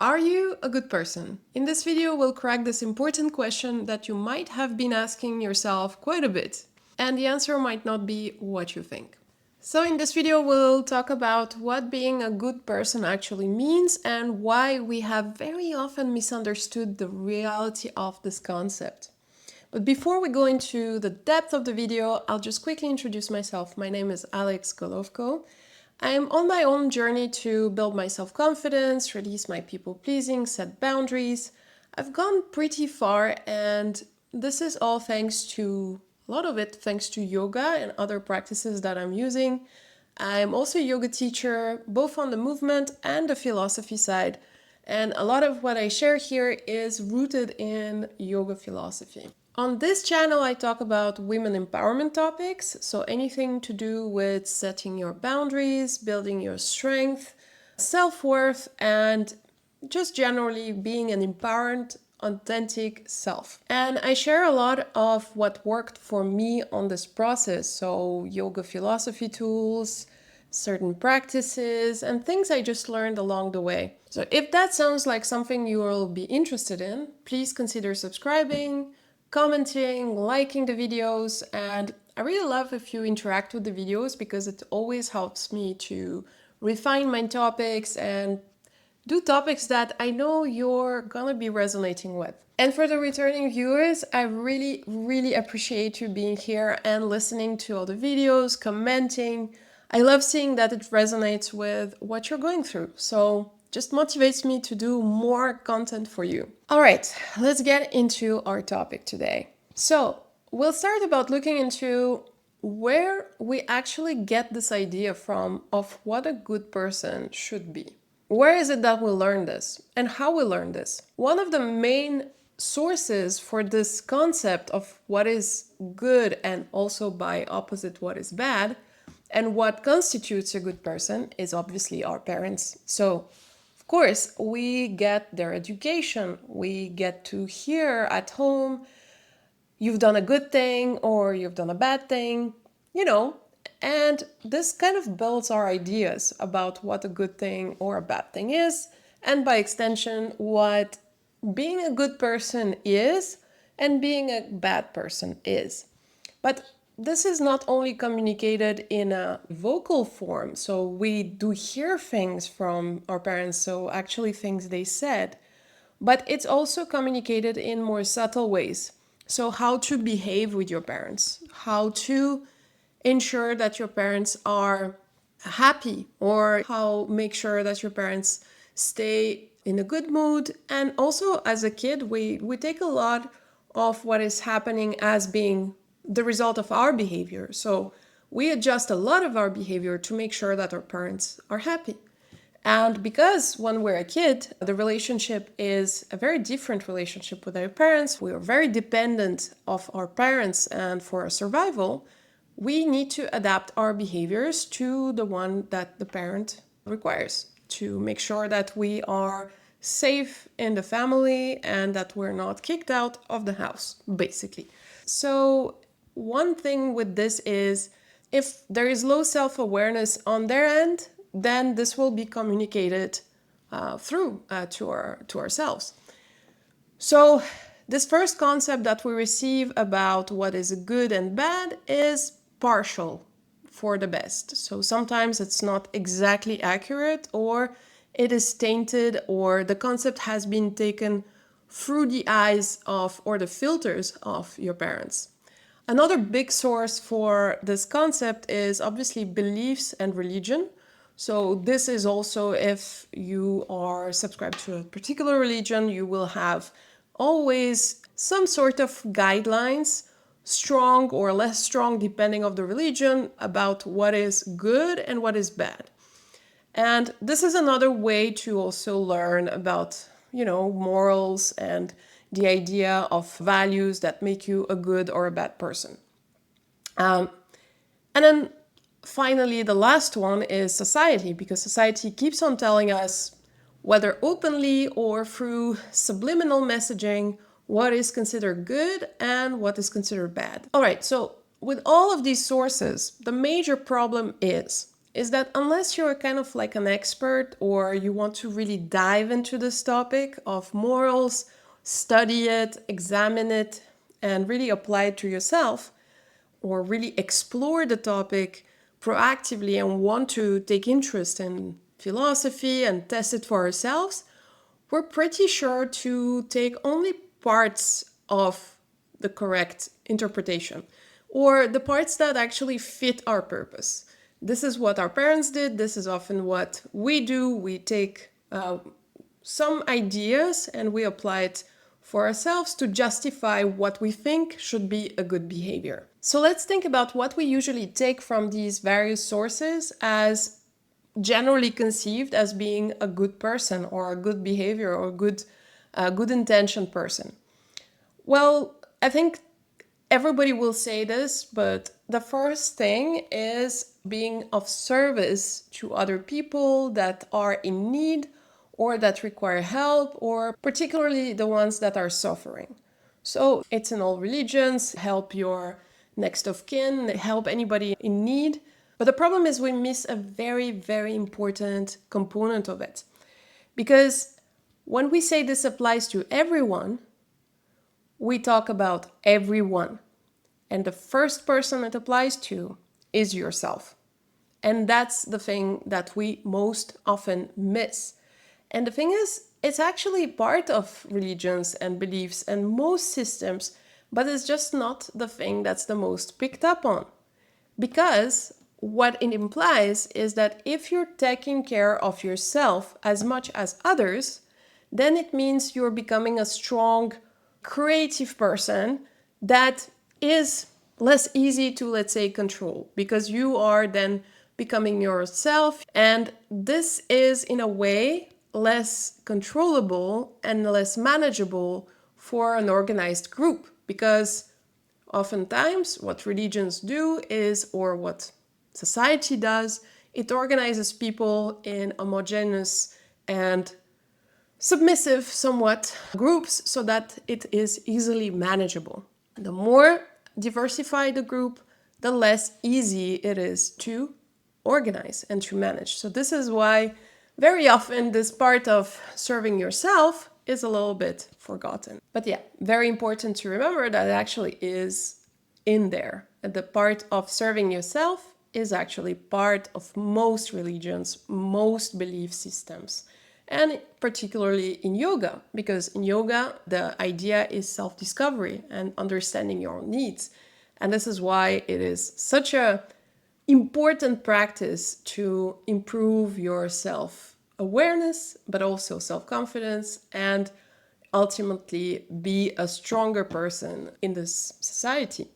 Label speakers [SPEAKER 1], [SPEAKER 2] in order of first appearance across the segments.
[SPEAKER 1] Are you a good person? In this video, we'll crack this important question that you might have been asking yourself quite a bit, and the answer might not be what you think. So in this video, we'll talk about what being a good person actually means and why we have very often misunderstood the reality of this concept. But before we go into the depth of the video, I'll just quickly introduce myself. My name is Alex Golovko. I'm on my own journey to build my self-confidence, release my people-pleasing, set boundaries. I've gone pretty far, and this is all thanks to, a lot of it thanks to yoga and other practices that I'm using. I'm also a yoga teacher, both on the movement and the philosophy side. And a lot of what I share here is rooted in yoga philosophy. On this channel, I talk about women empowerment topics, so anything to do with setting your boundaries, building your strength, self-worth, and just generally being an empowered, authentic self. And I share a lot of what worked for me on this process, so yoga philosophy tools, certain practices, and things I just learned along the way. So if that sounds like something you will be interested in, please consider subscribing, commenting, liking the videos, and I really love if you interact with the videos because it always helps me to refine my topics and do topics that I know you're gonna be resonating with. And for the returning viewers, I really appreciate you being here and listening to all the videos, commenting. I love seeing that it resonates with what you're going through. So just motivates me to do more content for you. All right, let's get into our topic today. So we'll start about looking into where we actually get this idea from of what a good person should be. Where is it that we learn this and how we learn this? One of the main sources for this concept of what is good and also by opposite what is bad and what constitutes a good person is obviously our parents. So of course, we get their education. We get to hear at home, you've done a good thing or you've done a bad thing, and this kind of builds our ideas about what a good thing or a bad thing is, and by extension, what being a good person is and being a bad person is. But this is not only communicated in a vocal form, so we do hear things from our parents, so actually things they said, but it's also communicated in more subtle ways. So how to behave with your parents, how to ensure that your parents are happy, or how make sure that your parents stay in a good mood. And also as a kid, we take a lot of what is happening as being the result of our behavior. So we adjust a lot of our behavior to make sure that our parents are happy. And because when we're a kid, the relationship is a very different relationship with our parents. We are very dependent of our parents, and for our survival, we need to adapt our behaviors to the one that the parent requires to make sure that we are safe in the family and that we're not kicked out of the house, basically. So one thing with this is if there is low self-awareness on their end, then this will be communicated through to ourselves. So this first concept that we receive about what is good and bad is partial for the best. So sometimes it's not exactly accurate, or it is tainted, or the concept has been taken through the eyes of or the filters of your parents. Another big source for this concept is obviously beliefs and religion. So this is also, if you are subscribed to a particular religion, you will have always some sort of guidelines, strong or less strong depending on the religion, about what is good and what is bad. And this is another way to also learn about, morals and the idea of values that make you a good or a bad person. And then finally, the last one is society, because society keeps on telling us, whether openly or through subliminal messaging, what is considered good and what is considered bad. All right, so with all of these sources, the major problem is is that unless you're kind of like an expert or you want to really dive into this topic of morals, study it, examine it, and really apply it to yourself, or really explore the topic proactively and want to take interest in philosophy and test it for ourselves, we're pretty sure to take only parts of the correct interpretation or the parts that actually fit our purpose. This is what our parents did. This is often what we do. We take some ideas and we apply it for ourselves to justify what we think should be a good behavior. So let's think about what we usually take from these various sources as generally conceived as being a good person or a good behavior or a good intention person. Well, I think everybody will say this, but the first thing is being of service to other people that are in need or that require help, or particularly the ones that are suffering. So it's in all religions, help your next of kin, help anybody in need. But the problem is we miss a very, very important component of it. Because when we say this applies to everyone, we talk about everyone. And the first person it applies to is yourself. And that's the thing that we most often miss. And the thing is, it's actually part of religions and beliefs and most systems, but it's just not the thing that's the most picked up on. Because what it implies is that if you're taking care of yourself as much as others, then it means you're becoming a strong, creative person that is less easy to, let's say, control, because you are then becoming yourself. And this is, in a way, less controllable and less manageable for an organized group, because oftentimes what religions do is, or what society does, it organizes people in homogeneous and submissive, somewhat, groups so that it is easily manageable. The more diversified the group, the less easy it is to organize and to manage. So this is why very often this part of serving yourself is a little bit forgotten. But yeah, very important to remember that it actually is in there. And the part of serving yourself is actually part of most religions, most belief systems, and particularly in yoga, because in yoga, the idea is self-discovery and understanding your own needs. And this is why it is such a important practice to improve your self-awareness, but also self-confidence, and ultimately be a stronger person in this society.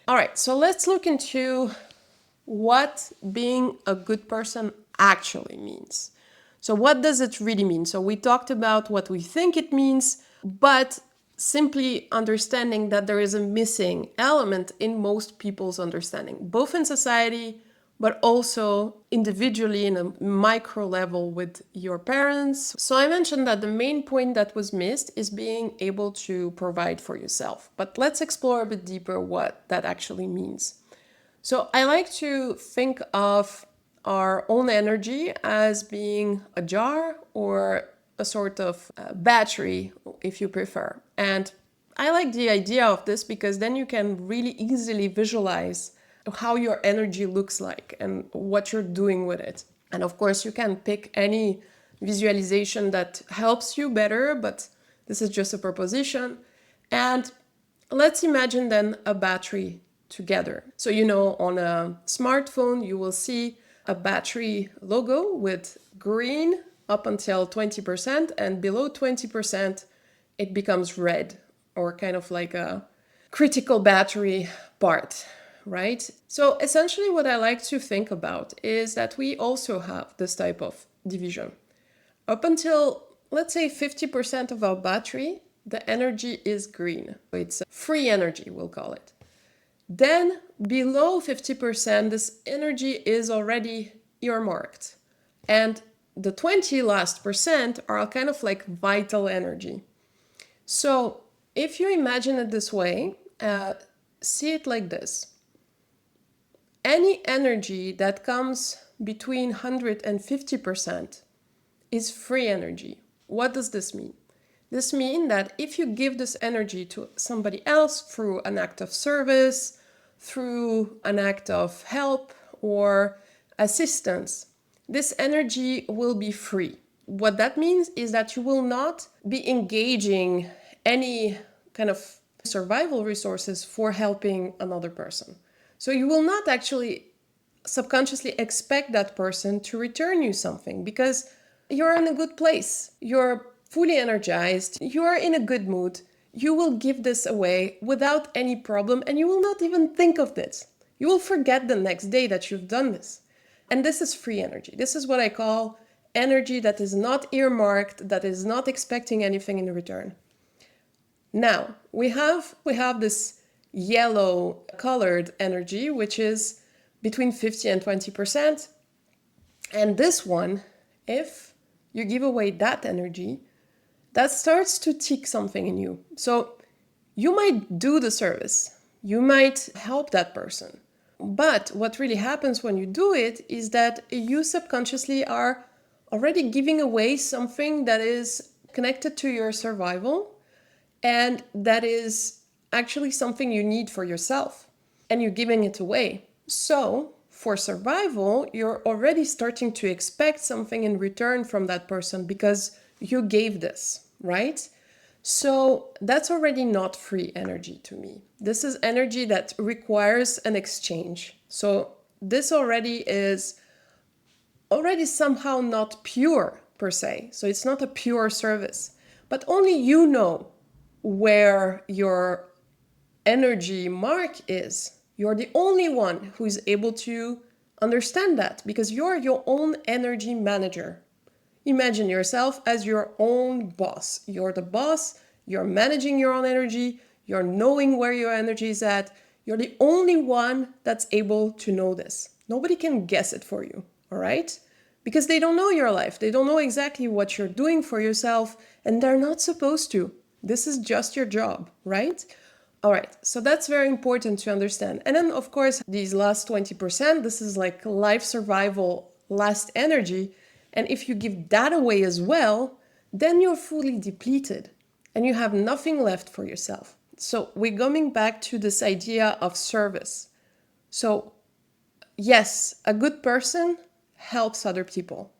[SPEAKER 1] All right, so let's look into what being a good person actually means. So what does it really mean? So we talked about what we think it means, but simply understanding that there is a missing element in most people's understanding, both in society, but also individually in a micro level with your parents. So I mentioned that the main point that was missed is being able to provide for yourself. But let's explore a bit deeper what that actually means. So I like to think of our own energy as being a jar or a sort of battery, if you prefer. And I like the idea of this because then you can really easily visualize how your energy looks like and what you're doing with it. And of course, you can pick any visualization that helps you better, but this is just a proposition. And let's imagine then a battery together. So, on a smartphone, you will see a battery logo with green up until 20%, and below 20%, it becomes red, or kind of like a critical battery part, right? So essentially what I like to think about is that we also have this type of division. Up until, let's say, 50% of our battery, the energy is green. It's free energy, we'll call it. Then below 50%, this energy is already earmarked. And the 20 last percent are kind of like vital energy. So if you imagine it this way, see it like this. Any energy that comes between 100 and 50% is free energy. What does this mean? This means that if you give this energy to somebody else through an act of service, through an act of help or assistance, this energy will be free. What that means is that you will not be engaging any kind of survival resources for helping another person. So you will not actually subconsciously expect that person to return you something because you're in a good place. You're fully energized. You're in a good mood. You will give this away without any problem and you will not even think of this. You will forget the next day that you've done this. And this is free energy. This is what I call energy that is not earmarked, that is not expecting anything in return. Now, we have this yellow colored energy, which is between 50 and 20%. And this one, if you give away that energy, that starts to tick something in you. So you might do the service, you might help that person. But what really happens when you do it is that you subconsciously are already giving away something that is connected to your survival and that is actually something you need for yourself, and you're giving it away. So for survival, you're already starting to expect something in return from that person because you gave this, right? So that's already not free energy to me. This is energy that requires an exchange. So this is already somehow not pure per se. So it's not a pure service, but only you know where your energy mark is. You're the only one who is able to understand that because you're your own energy manager. Imagine yourself as your own boss. You're the boss, you're managing your own energy, you're knowing where your energy is at. You're the only one that's able to know this. Nobody can guess it for you, all right? Because they don't know your life. They don't know exactly what you're doing for yourself, and they're not supposed to. This is just your job, right? All right, so that's very important to understand. And then, of course, these last 20%, this is like life survival, last energy. And if you give that away as well, then you're fully depleted and you have nothing left for yourself. So we're coming back to this idea of service. So yes, a good person helps other people,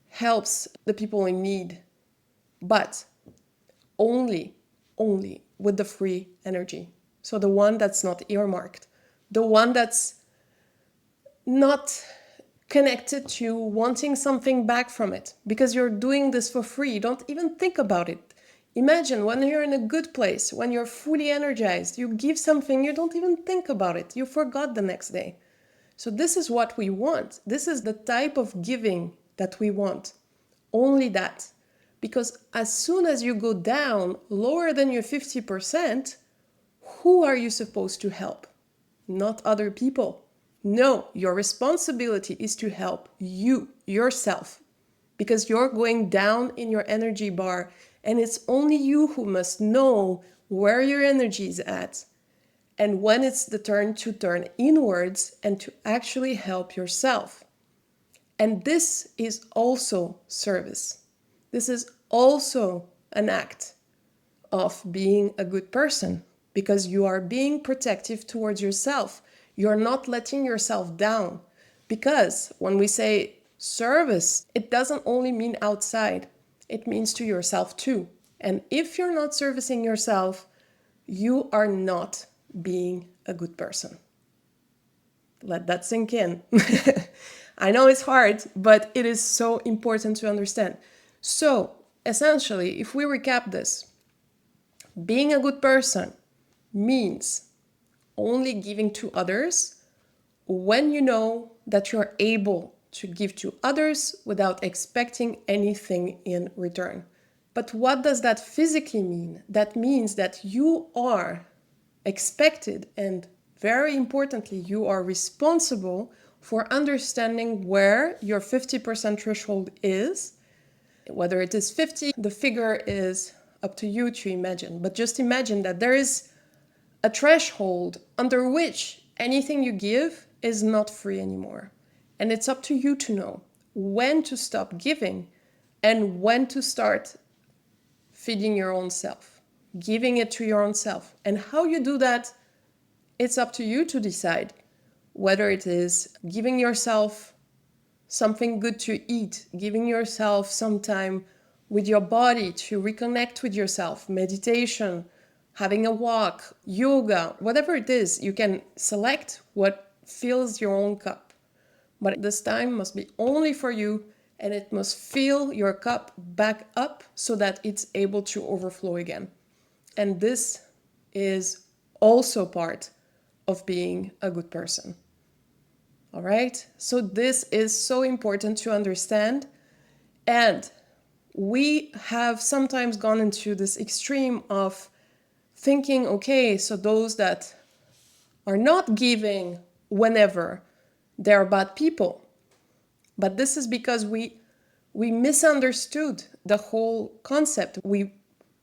[SPEAKER 1] helps the people in need, but only with the free energy. So the one that's not earmarked, the one that's not connected to wanting something back from it, because you're doing this for free. Don't even think about it. Imagine when you're in a good place, when you're fully energized, you give something, you don't even think about it. You forgot the next day. So this is what we want. This is the type of giving that we want. Only that. Because as soon as you go down lower than your 50%, who are you supposed to help? Not other people. No, your responsibility is to help you, yourself, because you're going down in your energy bar, and it's only you who must know where your energy is at and when it's the turn to turn inwards and to actually help yourself. And this is also service. This is also an act of being a good person, because you are being protective towards yourself. You're not letting yourself down. Because when we say service, it doesn't only mean outside, it means to yourself too. And if you're not servicing yourself, you are not being a good person. Let that sink in. I know it's hard, but it is so important to understand. So, essentially, if we recap this, being a good person means only giving to others when you know that you're able to give to others without expecting anything in return. But what does that physically mean? That means that you are expected, and very importantly, you are responsible for understanding where your 50% threshold is. Whether it is 50, the figure is up to you to imagine. But just imagine that there is a threshold under which anything you give is not free anymore. And it's up to you to know when to stop giving and when to start feeding your own self, giving it to your own self. And how you do that, it's up to you to decide, whether it is giving yourself something good to eat, giving yourself some time with your body to reconnect with yourself, meditation, having a walk, yoga, whatever it is. You can select what fills your own cup. But this time must be only for you, and it must fill your cup back up so that it's able to overflow again. And this is also part of being a good person. All right? So this is so important to understand. And we have sometimes gone into this extreme of thinking, okay, so those that are not giving whenever, they're bad people. But this is because we misunderstood the whole concept. We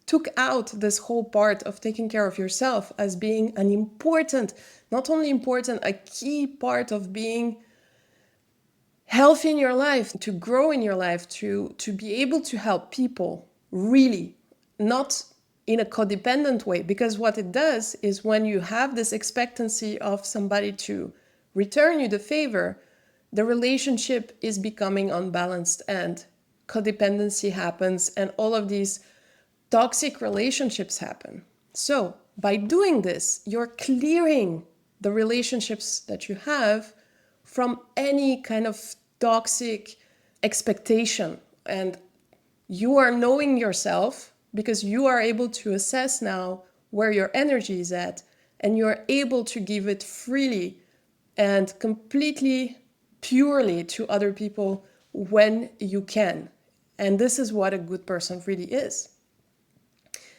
[SPEAKER 1] took out this whole part of taking care of yourself as being an important, not only important, a key part of being healthy in your life, to grow in your life, to be able to help people, really, not in a codependent way. Because what it does is, when you have this expectancy of somebody to return you the favor, the relationship is becoming unbalanced and codependency happens, and all of these toxic relationships happen. So by doing this, you're clearing the relationships that you have from any kind of toxic expectation. And you are knowing yourself, because you are able to assess now where your energy is at, and you're able to give it freely and completely, purely to other people when you can. And this is what a good person really is.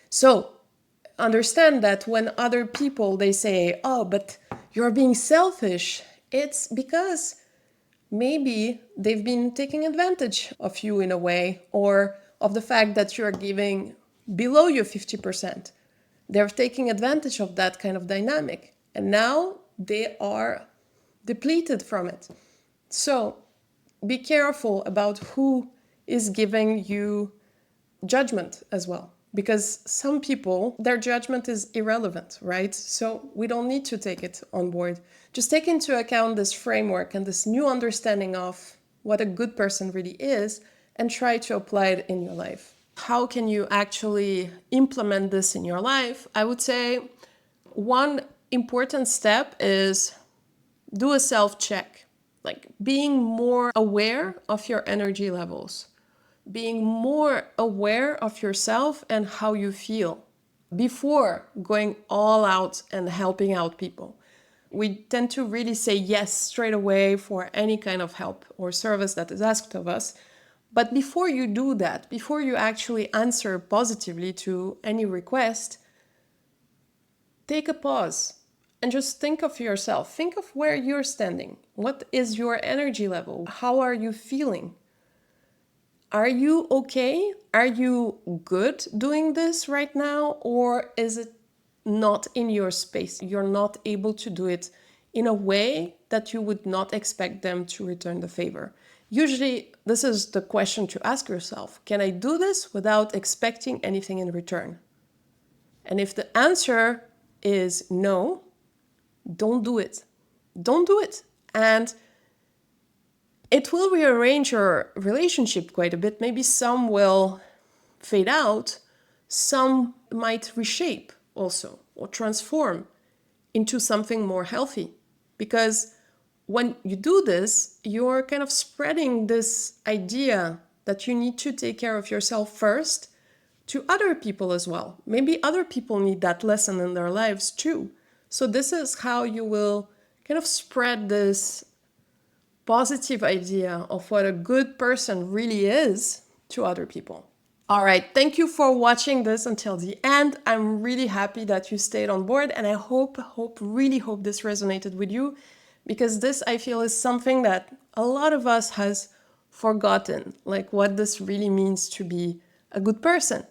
[SPEAKER 1] So understand that when other people, they say, oh, but you're being selfish, it's because maybe they've been taking advantage of you in a way, or of the fact that you're giving below your 50%. They're taking advantage of that kind of dynamic, and now they are depleted from it. So be careful about who is giving you judgment as well, because some people, their judgment is irrelevant, right? So we don't need to take it on board. Just take into account this framework and this new understanding of what a good person really is, and try to apply it in your life. How can you actually implement this in your life? I would say one important step is do a self-check, like being more aware of your energy levels, being more aware of yourself and how you feel before going all out and helping out people. We tend to really say yes straight away for any kind of help or service that is asked of us. But before you do that, before you actually answer positively to any request, take a pause and just think of yourself. Think of where you're standing. What is your energy level? How are you feeling? Are you okay? Are you good doing this right now? Or is it not in your space? You're not able to do it in a way that you would not expect them to return the favor. Usually, this is the question to ask yourself. Can I do this without expecting anything in return? And if the answer is no, don't do it. Don't do it. And it will rearrange your relationship quite a bit. Maybe some will fade out, some might reshape also, or transform into something more healthy. Because when you do this, you're kind of spreading this idea that you need to take care of yourself first to other people as well. Maybe other people need that lesson in their lives too. So this is how you will kind of spread this positive idea of what a good person really is to other people. All right, thank you for watching this until the end. I'm really happy that you stayed on board, and I really hope this resonated with you, because this, I feel, is something that a lot of us has forgotten, like what this really means to be a good person.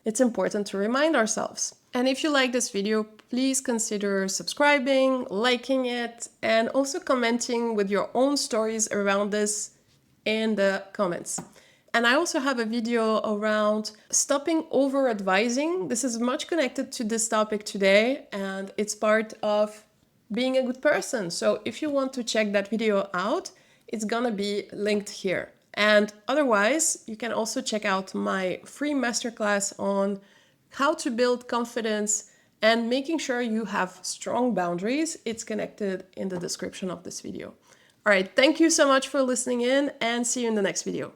[SPEAKER 1] It's important to remind ourselves. And if you like this video, please consider subscribing, liking it, and also commenting with your own stories around this in the comments. And I also have a video around stopping over-advising. This is much connected to this topic today, and it's part of being a good person. So if you want to check that video out, it's gonna be linked here. And otherwise, you can also check out my free masterclass on how to build confidence and making sure you have strong boundaries. It's connected in the description of this video. All right, thank you so much for listening in, and see you in the next video.